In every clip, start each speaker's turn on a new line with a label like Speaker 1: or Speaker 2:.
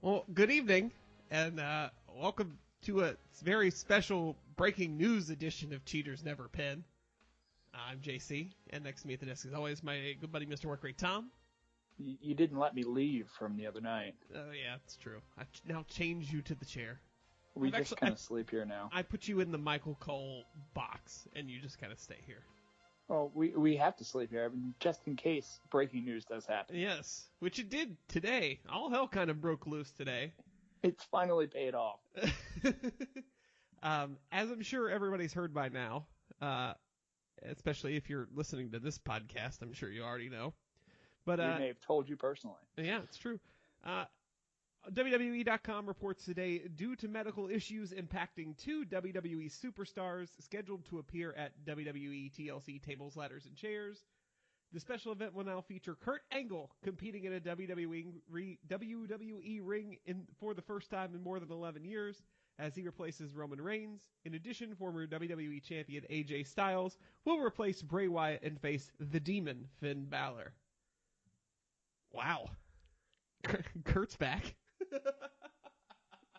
Speaker 1: Well, good evening, and welcome to a very special breaking news edition of Cheaters Never Pin. I'm JC, and next to me at the desk, as always, my good buddy, Mr. Workrate Tom.
Speaker 2: You didn't let me leave from the other night.
Speaker 1: Oh, yeah, that's true. I now change you to the chair.
Speaker 2: We just kind of sleep here now.
Speaker 1: I put you in the Michael Cole box, and you just kind of stay here.
Speaker 2: Well, we have to sleep here, just in case breaking news does happen.
Speaker 1: Yes, which it did today. All hell kind of broke loose today.
Speaker 2: It's finally paid off.
Speaker 1: As I'm sure everybody's heard by now, especially if you're listening to this podcast, I'm sure you already know. But
Speaker 2: we may have told you personally.
Speaker 1: Yeah, it's true. WWE.com reports today, due to medical issues impacting two WWE superstars scheduled to appear at WWE TLC Tables, Ladders, and Chairs, the special event will now feature Kurt Angle competing in a WWE ring for the first time in more than 11 years as he replaces Roman Reigns. In addition, former WWE champion AJ Styles will replace Bray Wyatt and face the Demon, Finn Balor. Wow. Kurt's back.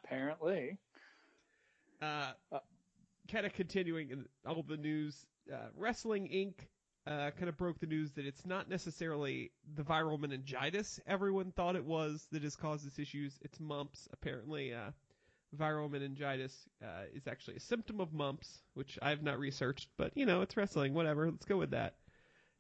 Speaker 2: Apparently.
Speaker 1: Kind of continuing in all the news, Wrestling Inc. Kind of broke the news that it's not necessarily the viral meningitis everyone thought it was that has caused this issues. It's mumps. Apparently, viral meningitis is actually a symptom of mumps, which I have not researched, but, it's wrestling. Whatever. Let's go with that.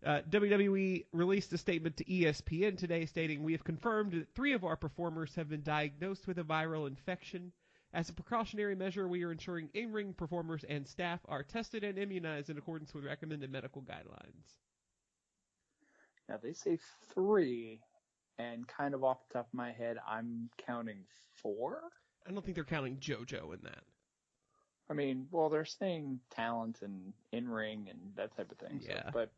Speaker 1: WWE released a statement to ESPN today stating, "We have confirmed that 3 of our performers have been diagnosed with a viral infection. As a precautionary measure, we are ensuring in-ring performers and staff are tested and immunized in accordance with recommended medical guidelines."
Speaker 2: Now, they say 3, and kind of off the top of my head, I'm counting 4?
Speaker 1: I don't think they're counting JoJo in that.
Speaker 2: I mean, well, they're saying talent and in-ring and that type of thing.
Speaker 1: Yeah.
Speaker 2: So, but,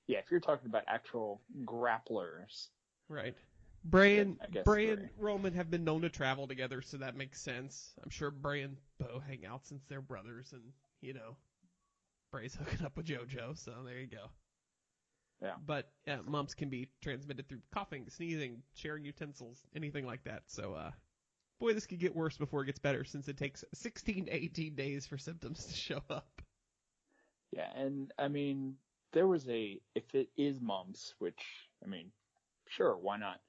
Speaker 2: yeah, if you're talking about actual grapplers.
Speaker 1: Right. Bray and
Speaker 2: 3.
Speaker 1: Roman have been known to travel together, so that makes sense. I'm sure Bray and Bo hang out since they're brothers, and, Bray's hooking up with JoJo, so there you go.
Speaker 2: Yeah.
Speaker 1: But mumps can be transmitted through coughing, sneezing, sharing utensils, anything like that. So, boy, this could get worse before it gets better, since it takes 16 to 18 days for symptoms to show up.
Speaker 2: Yeah, and, I mean, there was if it is mumps, which, I mean, sure, why not?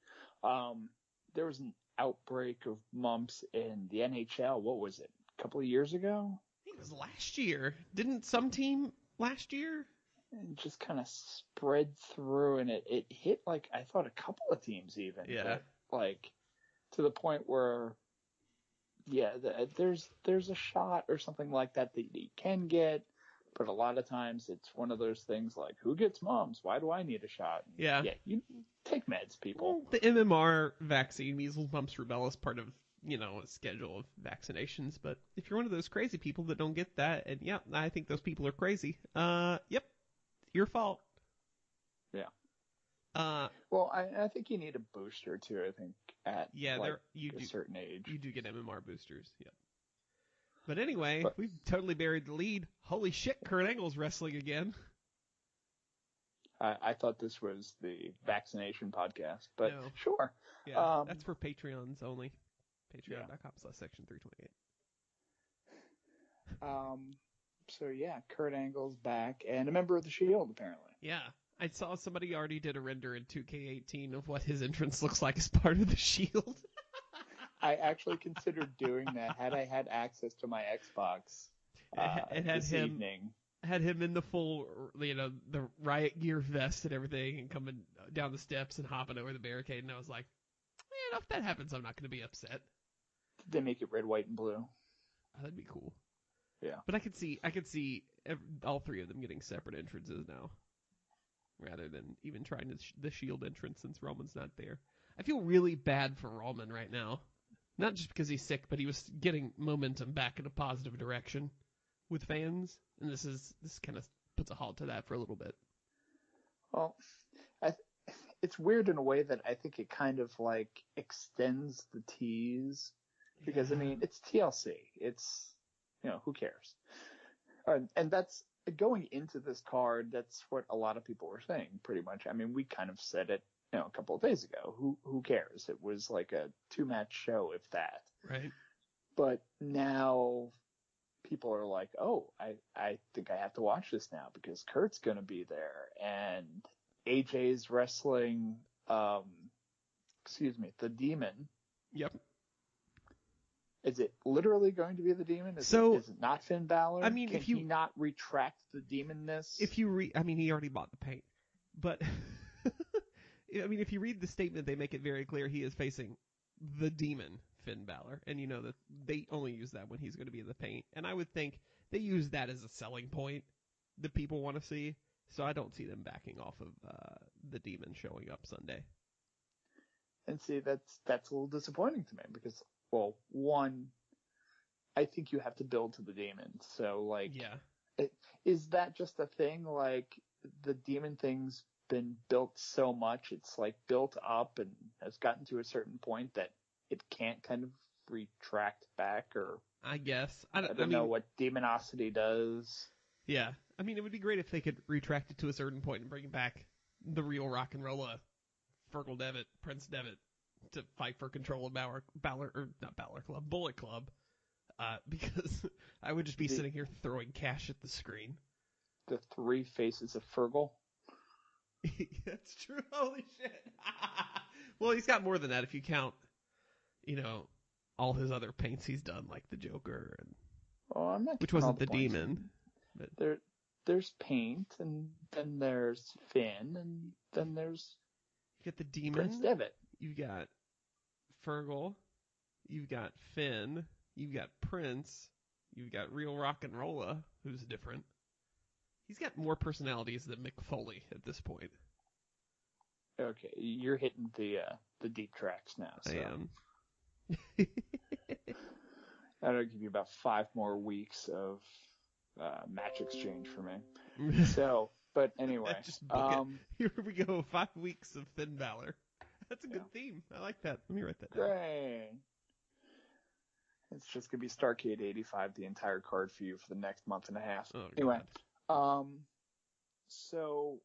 Speaker 2: There was an outbreak of mumps in the NHL. What was it? A couple of years ago?
Speaker 1: I think it was last year. Didn't some team last year?
Speaker 2: It just kind of spread through, and it hit, I thought a couple of teams even.
Speaker 1: Yeah.
Speaker 2: But, to the point where, yeah, there's a shot or something like that you can get. But a lot of times it's one of those things like, who gets mumps? Why do I need a shot?
Speaker 1: Yeah.
Speaker 2: Yeah, you take meds, people.
Speaker 1: Well, the MMR vaccine, measles, mumps, rubella, is part of, a schedule of vaccinations. But if you're one of those crazy people that don't get that, and yeah, I think those people are crazy. Yep, your fault.
Speaker 2: Yeah. Well, I think you need a booster too. I think at a certain age.
Speaker 1: You do get MMR boosters. Yep. But anyway, we've totally buried the lead. Holy shit, Kurt Angle's wrestling again.
Speaker 2: I thought this was the vaccination podcast, but
Speaker 1: no.
Speaker 2: Sure.
Speaker 1: Yeah, that's for Patreons only. Patreon.com/section 328.
Speaker 2: So yeah, Kurt Angle's back and a member of the Shield apparently.
Speaker 1: Yeah. I saw somebody already did a render in 2K18 of what his entrance looks like as part of the Shield.
Speaker 2: I actually considered doing that had I had access to my Xbox this evening.
Speaker 1: Had him in the full, the riot gear vest and everything, and coming down the steps and hopping over the barricade, and I was like, if that happens, I'm not going to be upset.
Speaker 2: Did they make it red, white, and blue?
Speaker 1: That'd be cool.
Speaker 2: Yeah.
Speaker 1: But I could see all 3 of them getting separate entrances now, rather than even trying the Shield entrance since Roman's not there. I feel really bad for Roman right now. Not just because he's sick, but he was getting momentum back in a positive direction with fans, and this kind of puts a halt to that for a little bit.
Speaker 2: Well, it's weird in a way that I think it kind of extends the tease because I mean it's TLC. It's who cares? And that's going into this card. That's what a lot of people were saying, pretty much. I mean, we kind of said it a couple of days ago. Who cares? It was like a 2-match show, if that.
Speaker 1: Right.
Speaker 2: But now people are like, oh, I think I have to watch this now because Kurt's going to be there. And AJ's wrestling, the Demon.
Speaker 1: Yep.
Speaker 2: Is it literally going to be the Demon? Is it not Finn Balor?
Speaker 1: I mean,
Speaker 2: Can he not retract the demonness?
Speaker 1: He already bought the paint. But, I mean, if you read the statement, they make it very clear he is facing the Demon, Finn Balor. And you know that they only use that when he's going to be in the paint. And I would think they use that as a selling point that people want to see. So I don't see them backing off of the Demon showing up Sunday.
Speaker 2: And see, that's a little disappointing to me because, well, one, I think you have to build to the Demon. So, like,
Speaker 1: yeah.
Speaker 2: Is that just a thing? Like, the Demon thing's been built so much, it's like built up and has gotten to a certain point that it can't kind of retract back, or
Speaker 1: I guess.
Speaker 2: I don't know what demonosity does.
Speaker 1: Yeah. I mean, it would be great if they could retract it to a certain point and bring back the real rock and roller Fergal Devitt, Prince Devitt, to fight for control of Bullet Club, because I would just be sitting here throwing cash at the screen.
Speaker 2: The 3 faces of Fergal?
Speaker 1: That's true. Holy shit. Well, he's got more than that if you count, all his other paints he's done, like the Joker, which wasn't the Demon.
Speaker 2: But there's Paint, and then there's Finn, and then there's
Speaker 1: you got the Demon,
Speaker 2: Prince Devitt.
Speaker 1: You've got Fergal, you've got Finn, you've got Prince, you've got Real Rock and Rolla, who's different. He's got more personalities than Mick Foley at this point.
Speaker 2: Okay, you're hitting the deep tracks now. So.
Speaker 1: I am.
Speaker 2: That'll give you about 5 more weeks of match exchange for me. So, but anyway.
Speaker 1: Just book it. Here we go, 5 weeks of Finn Balor. That's a good theme. I like that. Let me write that down.
Speaker 2: Great. It's just going to be Starrcade 85, the entire card for you for the next month and a half.
Speaker 1: Oh,
Speaker 2: anyway, so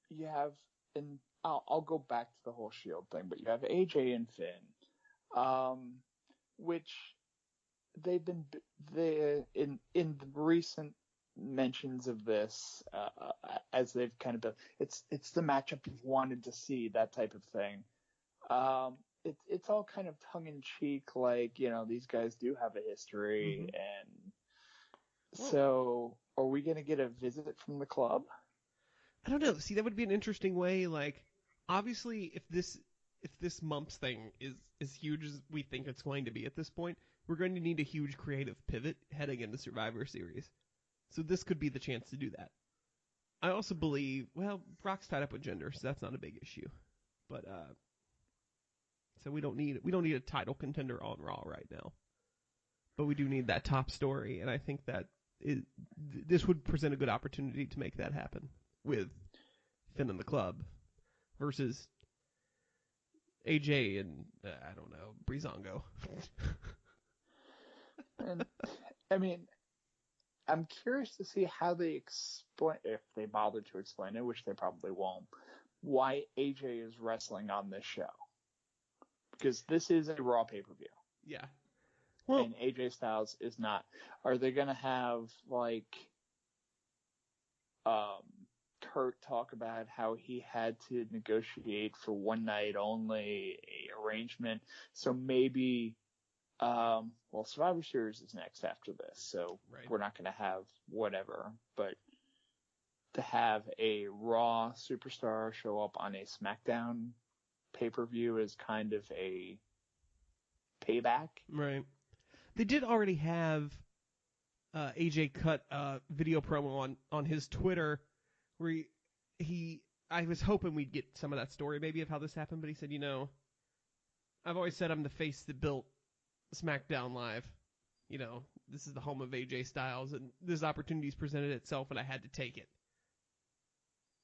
Speaker 2: you have, and I'll go back to the whole Shield thing, but you have AJ and Finn, which they've been in the recent mentions of this, as they've kind of been, it's the matchup you've wanted to see, that type of thing. It's all kind of tongue in cheek, like, these guys do have a history, and so are we going to get a visit from the club?
Speaker 1: I don't know. See, that would be an interesting way. Like, obviously, if this Mumps thing is as huge as we think it's going to be at this point, we're going to need a huge creative pivot heading into Survivor Series. So this could be the chance to do that. I also believe, well, Brock's tied up with Jinder, so that's not a big issue. But so we don't need a title contender on Raw right now. But we do need that top story, and I think that this would present a good opportunity to make that happen with Finn and the club versus AJ and I don't know, Breezango.
Speaker 2: And I mean, I'm curious to see how they explain, if they bother to explain it, which they probably won't, why AJ is wrestling on this show. Because this is a Raw pay-per-view.
Speaker 1: Yeah.
Speaker 2: Well, and AJ Styles is not. Are they going to have, like, Kurt talk about how he had to negotiate for one night only arrangement? So maybe, Survivor Series is next after this, so We're not going to have whatever. But to have a Raw superstar show up on a SmackDown pay-per-view is kind of a payback.
Speaker 1: Right. They did already have AJ cut a video promo on his Twitter where I was hoping we'd get some of that story maybe of how this happened, but he said, I've always said I'm the face that built SmackDown Live. This is the home of AJ Styles, and this opportunity's presented itself, and I had to take it.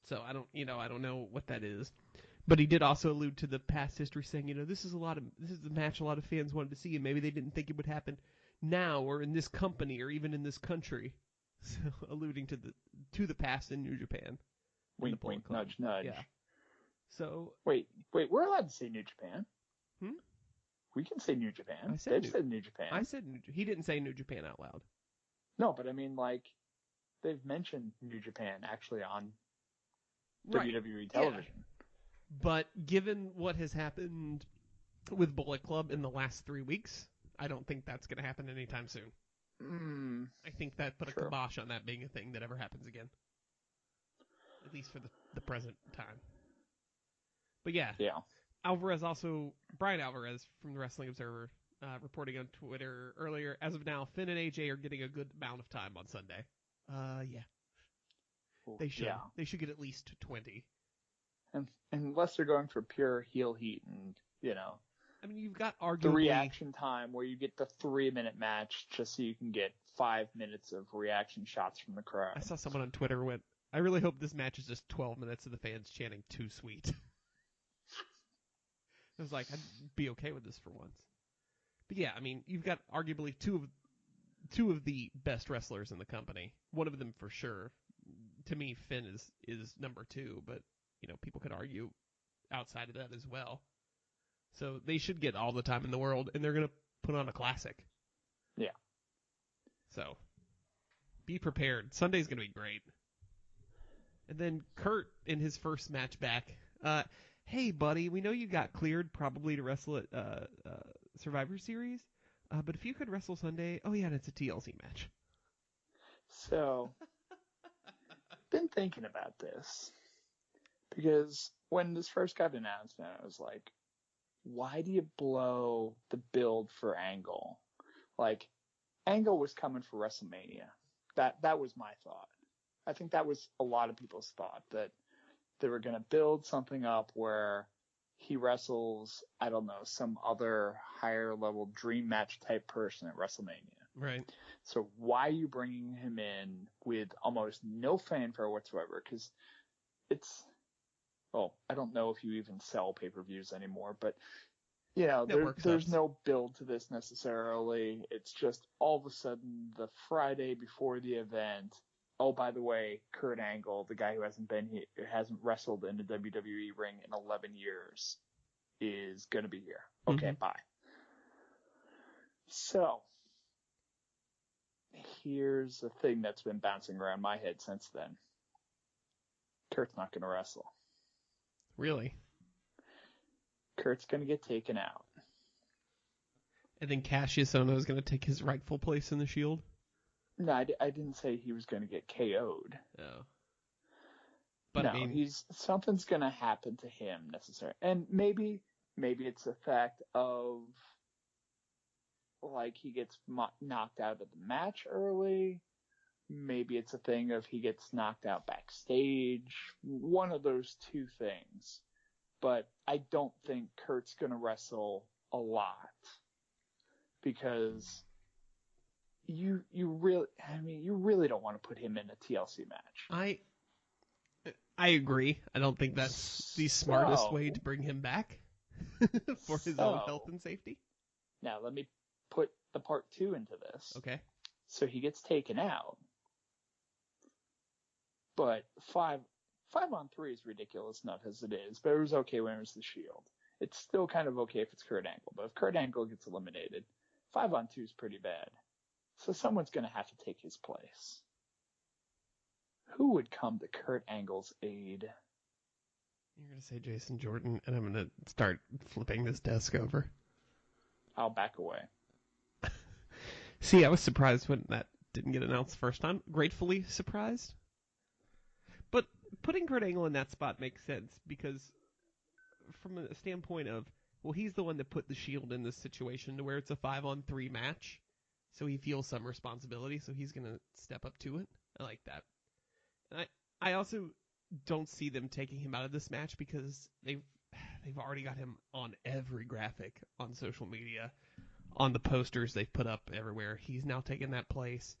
Speaker 1: So I don't know what that is. But he did also allude to the past history, saying, this is the match a lot of fans wanted to see, and maybe they didn't think it would happen now or in this company or even in this country. So, alluding to the past in New Japan.
Speaker 2: Wink, wink, nudge, nudge.
Speaker 1: Yeah. So
Speaker 2: Wait, we're allowed to say New Japan.
Speaker 1: Hmm?
Speaker 2: We can say New Japan.
Speaker 1: I said
Speaker 2: They've said New Japan.
Speaker 1: I said he didn't say New Japan out loud.
Speaker 2: No, but I mean, like, they've mentioned New Japan actually on
Speaker 1: Right.
Speaker 2: WWE television.
Speaker 1: Yeah. But given what has happened with Bullet Club in the last 3 weeks, I don't think that's going to happen anytime soon. I think that put a kibosh on that being a thing that ever happens again. At least for the present time. But yeah. Brian Alvarez from the Wrestling Observer, reporting on Twitter earlier, as of now, Finn and AJ are getting a good amount of time on Sunday. Yeah. They should.
Speaker 2: Yeah.
Speaker 1: They should get at least 20.
Speaker 2: And unless they're going for pure heel heat and,
Speaker 1: I mean, you've got arguably
Speaker 2: the reaction time where you get the 3-minute match just so you can get 5 minutes of reaction shots from the crowd.
Speaker 1: I saw someone on Twitter went, I really hope this match is just 12 minutes of the fans chanting "too sweet." I was like, I'd be okay with this for once. But yeah, I mean, you've got arguably two of the best wrestlers in the company. One of them for sure. To me, Finn is number 2, but people could argue outside of that as well. So they should get all the time in the world, and they're going to put on a classic.
Speaker 2: Yeah.
Speaker 1: So be prepared. Sunday's going to be great. And then Kurt in his first match back. Hey, buddy, we know you got cleared probably to wrestle at Survivor Series, but if you could wrestle Sunday, oh yeah, and it's a TLC match.
Speaker 2: So, been thinking about this because when this first got announced, I was like, why do you blow the build for Angle? Like, Angle was coming for WrestleMania. That was my thought. I think that was a lot of people's thought, that they were going to build something up where he wrestles, I don't know, some other higher level dream match type person at WrestleMania.
Speaker 1: Right.
Speaker 2: So why are you bringing him in with almost no fanfare whatsoever? Because I don't know if you even sell pay-per-views anymore, but there's no build to this necessarily. It's just all of a sudden the Friday before the event. Oh, by the way, Kurt Angle, the guy who hasn't wrestled in a WWE ring in 11 years, is going to be here. Okay, bye. So, here's the thing that's been bouncing around my head since then. Kurt's not going to wrestle.
Speaker 1: Really?
Speaker 2: Kurt's going to get taken out.
Speaker 1: And then Cassius Ohno is going to take his rightful place in the Shield?
Speaker 2: No, I didn't say he was going to get KO'd.
Speaker 1: Oh. But
Speaker 2: no,
Speaker 1: I mean,
Speaker 2: something's going to happen to him necessarily. And maybe it's a fact of, like, he gets knocked out of the match early. Maybe it's a thing of he gets knocked out backstage. One of those two things. But I don't think Kurt's going to wrestle a lot. Because you really don't want to put him in a TLC match.
Speaker 1: I agree. I don't think that's the smartest way to bring him back for his own health and safety.
Speaker 2: Now let me put the part 2 into this.
Speaker 1: Okay.
Speaker 2: So he gets taken out, but 5-on-3 is ridiculous enough as it is. But it was okay when it was the Shield. It's still kind of okay if it's Kurt Angle, but if Kurt Angle gets eliminated, 5-on-2 is pretty bad. So someone's going to have to take his place. Who would come to Kurt Angle's aid?
Speaker 1: You're going to say Jason Jordan, and I'm going to start flipping this desk over.
Speaker 2: I'll back away.
Speaker 1: See, I was surprised when that didn't get announced the first time. Gratefully surprised. But putting Kurt Angle in that spot makes sense because from a standpoint of, well, he's the one that put the Shield in this situation to where it's a 5-on-3 match. So he feels some responsibility, so he's going to step up to it. I like that. And I also don't see them taking him out of this match because they've already got him on every graphic on social media, on the posters they've put up everywhere. He's now taken that place.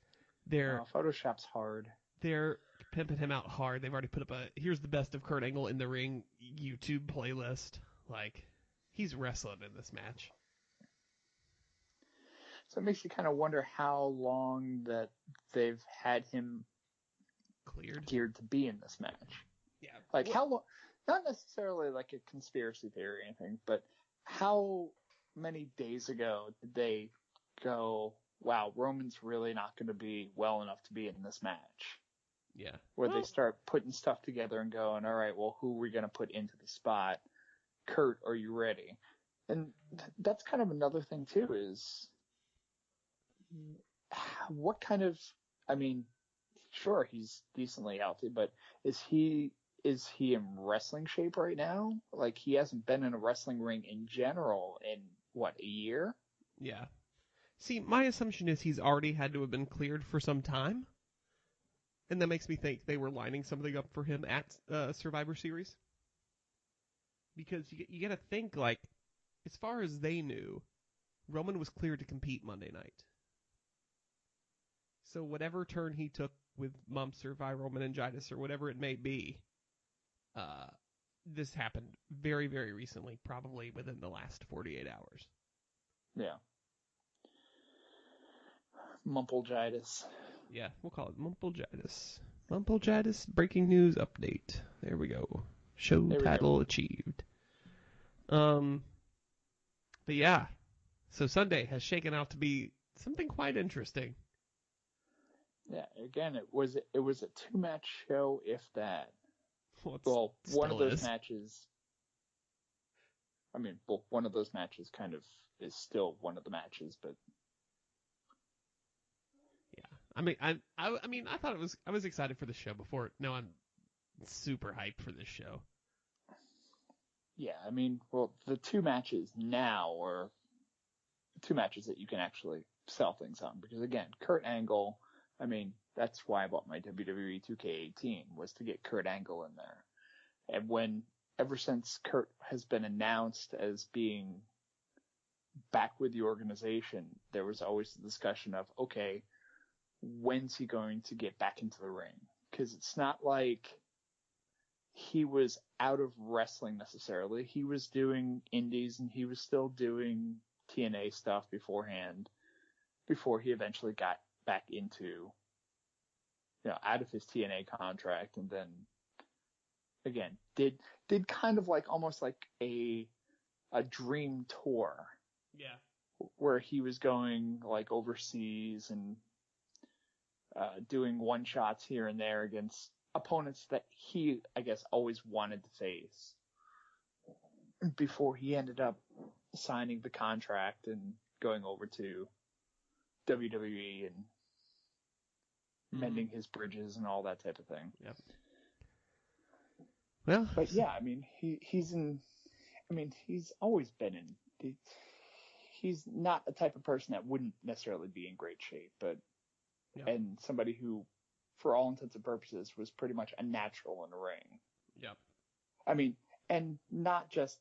Speaker 2: Photoshop's hard.
Speaker 1: They're pimping him out hard. They've already put up here's the best of Kurt Angle in the ring YouTube playlist. Like, he's wrestling in this match.
Speaker 2: So it makes you kind of wonder how long that they've had him cleared to be in this match.
Speaker 1: Yeah.
Speaker 2: Like, how long? not necessarily like a conspiracy theory or anything, but how many days ago did they go, wow, Roman's really not going to be well enough to be in this match?
Speaker 1: Yeah.
Speaker 2: Where they start putting stuff together and going, all right, well, who are we going to put into the spot? Kurt, are you ready? And that's kind of another thing, too, is what kind of, I mean, sure, he's decently healthy, but is he in wrestling shape right now? Like, he hasn't been in a wrestling ring in general in, what, a year?
Speaker 1: Yeah. See, my assumption is he's already had to have been cleared for some time. And that makes me think they were lining something up for him at Survivor Series. Because you got to think, like, as far as they knew, Roman was cleared to compete Monday night. So whatever turn he took with mumps or viral meningitis or whatever it may be, this happened very, very recently, probably within the last 48 hours.
Speaker 2: Yeah. Mumplegitis.
Speaker 1: Yeah, we'll call it Mumplegitis. Mumplegitis breaking news update. There we go. Show title achieved. But yeah, so Sunday has shaken out to be something quite interesting.
Speaker 2: Yeah, again, it was a 2-match show, if that.
Speaker 1: Well,
Speaker 2: one of those matches. I mean, one of those matches kind of is still one of the matches, but.
Speaker 1: I mean, I thought I was excited for the show before. Now I'm super hyped for this show.
Speaker 2: Yeah, I mean, well, the 2 matches now are 2 matches that you can actually sell things on. Because again, Kurt Angle, I mean, that's why I bought my WWE 2K18, was to get Kurt Angle in there. And ever since Kurt has been announced as being back with the organization, there was always the discussion of, okay, when's he going to get back into the ring? Because it's not like he was out of wrestling necessarily. He was doing indies and he was still doing TNA stuff beforehand, before he eventually got back into, out of his TNA contract, and then again did kind of like almost like a dream tour.
Speaker 1: Yeah.
Speaker 2: Where he was going like overseas and doing one shots here and there against opponents that he, I guess, always wanted to face before he ended up signing the contract and going over to WWE and mending his bridges and all that type of thing.
Speaker 1: Yep. Well,
Speaker 2: but yeah, I mean, he's always been in. He's not the type of person that wouldn't necessarily be in great shape, but and somebody who, for all intents and purposes, was pretty much a natural in the ring.
Speaker 1: Yep.
Speaker 2: I mean, and not just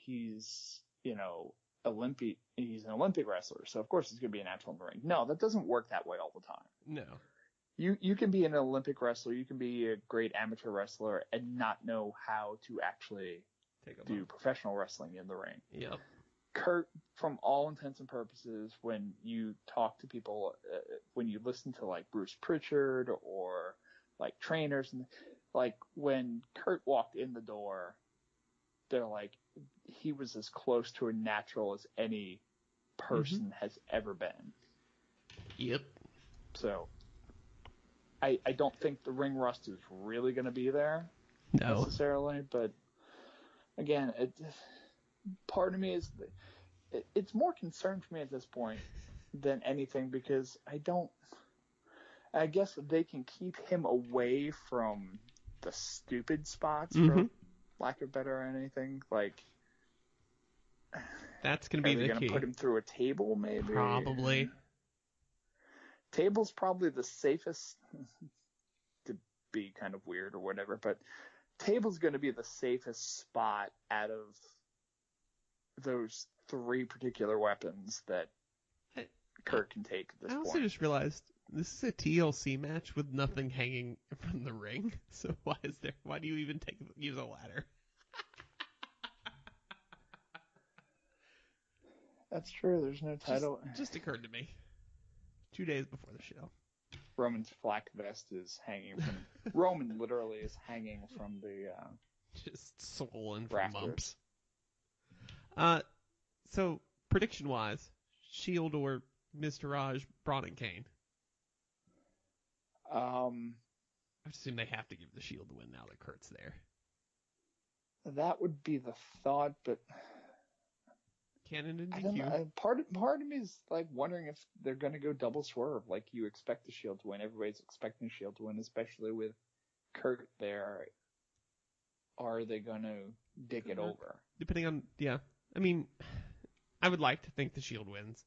Speaker 2: he's he's an Olympic wrestler, so of course he's going to be a natural in the ring. No, that doesn't work that way all the time.
Speaker 1: No.
Speaker 2: You can be an Olympic wrestler, you can be a great amateur wrestler, and not know how to actually do professional wrestling in the ring.
Speaker 1: Yep.
Speaker 2: Kurt, from all intents and purposes, when you talk to people, when you listen to like Bruce Pritchard or like trainers, and like when Kurt walked in the door, they're like, he was as close to a natural as any person has ever been.
Speaker 1: Yep.
Speaker 2: So I don't think the ring rust is really going to be there necessarily, but again, part of me is it's more concern for me at this point than anything, because I guess they can keep him away from the stupid spots, for lack of better or anything. Like,
Speaker 1: that's going to be the key. Are they going to
Speaker 2: put him through a table, maybe?
Speaker 1: Probably.
Speaker 2: Table's probably the safest, to be kind of weird or whatever, but table's going to be the safest spot out of those 3 particular weapons that Kurt can take at this point.
Speaker 1: I also just realized this is a TLC match with nothing hanging from the ring. So why do you even use a ladder?
Speaker 2: That's true. There's no title.
Speaker 1: Just occurred to me 2 days before the show.
Speaker 2: Roman's flak vest is hanging from. Roman literally is hanging from the
Speaker 1: Just swollen from
Speaker 2: Rafters.
Speaker 1: mumps. So prediction-wise, Shield or Mr. Raj, Braun and Kane? I assume they have to give the Shield the win now that Kurt's there.
Speaker 2: That would be the thought, but
Speaker 1: Cannon and
Speaker 2: I don't
Speaker 1: DQ.
Speaker 2: know. Part of me is like wondering if they're going to go double swerve. Like you expect the Shield to win. Everybody's expecting the Shield to win, especially with Kurt there. Are they going to dig it over?
Speaker 1: Depending on, yeah. I mean, I would like to think the Shield wins,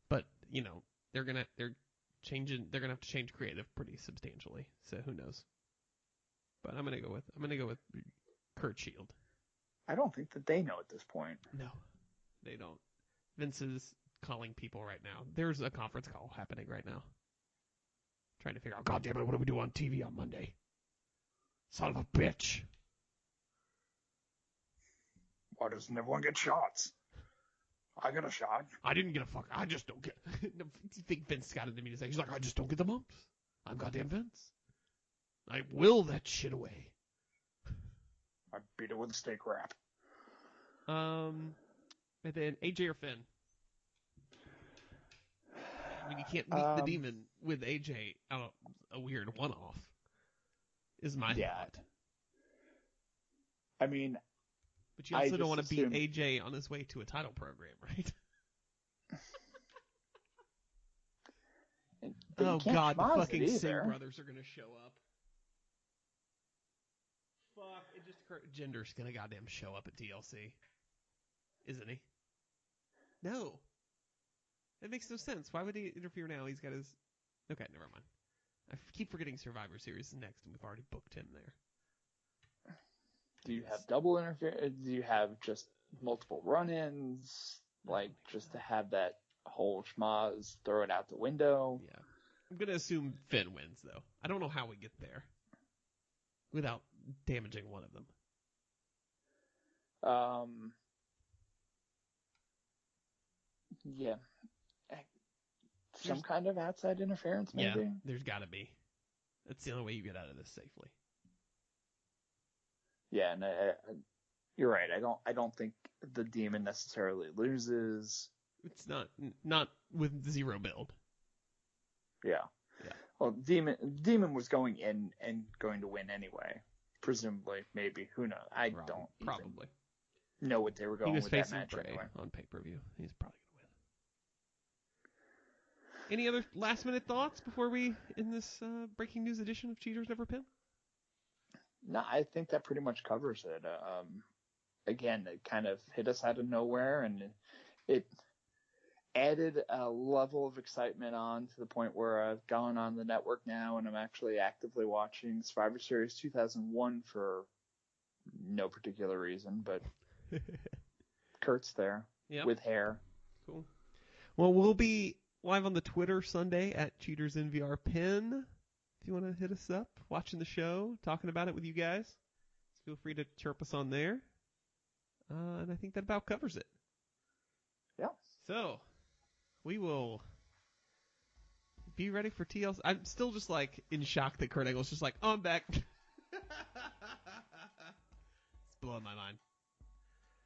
Speaker 1: but you know they're gonna have to change creative pretty substantially. So who knows? But I'm gonna go with Kurt Shield.
Speaker 2: I don't think that they know at this point.
Speaker 1: No, they don't. Vince is calling people right now. There's a conference call happening right now, trying to figure out, God damn it, what do we do on TV on Monday? Son of a bitch.
Speaker 2: Why doesn't everyone get shots? I got a shot.
Speaker 1: I didn't get a fuck. I just don't get. You think Vince got into me to say? He's like, I just don't get the mumps. I'm goddamn Vince. I will that shit away.
Speaker 2: I beat it with a steak wrap.
Speaker 1: And then AJ or Finn. I mean, you can't meet the demon with AJ on a weird one-off. Is my thought.
Speaker 2: I mean,
Speaker 1: but you also don't want to beat AJ on his way to a title program, right? Oh God, the fucking Singh brothers are gonna show up. Fuck! It just occurred. Jinder's gonna goddamn show up at TLC, isn't he? No. That makes no sense. Why would he interfere now? He's got his. Okay, never mind. I keep forgetting Survivor Series is next, and we've already booked him there.
Speaker 2: Do you have double interference? Do you have just multiple run-ins? Like, just to have that whole schmaz, throw it out the window?
Speaker 1: Yeah. I'm going to assume Finn wins, though. I don't know how we get there without damaging one of them.
Speaker 2: Yeah. Some kind of outside interference, maybe?
Speaker 1: Yeah, there's got to be. That's the only way you get out of this safely.
Speaker 2: Yeah, and you're right. I don't think the demon necessarily loses.
Speaker 1: It's not with zero build.
Speaker 2: Yeah. Well, demon was going in and going to win anyway. Presumably, maybe. Who knows? I don't
Speaker 1: probably
Speaker 2: know what they were going with that match anyway.
Speaker 1: On pay-per-view. He's probably going to win. Any other last-minute thoughts before we end this breaking news edition of Cheaters Never Pin?
Speaker 2: No, I think that pretty much covers it. Again, it kind of hit us out of nowhere, and it added a level of excitement on to the point where I've gone on the network now, and I'm actually actively watching Survivor Series 2001 for no particular reason, but Kurt's there with hair.
Speaker 1: Cool. Well, we'll be live on the Twitter Sunday at Cheaters NVR Pin. If you want to hit us up, watching the show, talking about it with you guys, feel free to chirp us on there. And I think that about covers it.
Speaker 2: Yeah.
Speaker 1: So, we will be ready for TLC. I'm still just like in shock that Kurt Angle's just like, oh, I'm back. It's blowing my mind.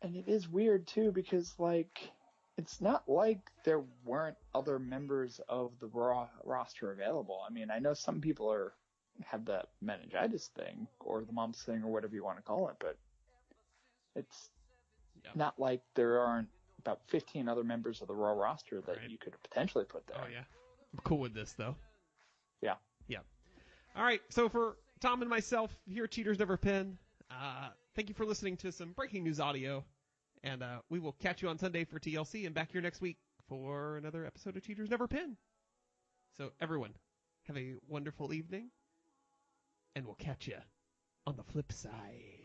Speaker 2: And it is weird too, because like, it's not like there weren't other members of the Raw roster available. I mean, I know some people have the meningitis thing or the mumps thing or whatever you want to call it, but it's not like there aren't about 15 other members of the Raw roster that you could potentially put there.
Speaker 1: Oh, yeah. I'm cool with this, though.
Speaker 2: Yeah.
Speaker 1: Yeah. All right. So for Tom and myself here at Cheaters Never Pin, thank you for listening to some breaking news audio. And we will catch you on Sunday for TLC and back here next week for another episode of Cheaters Never Pin. So, everyone, have a wonderful evening, and we'll catch you on the flip side.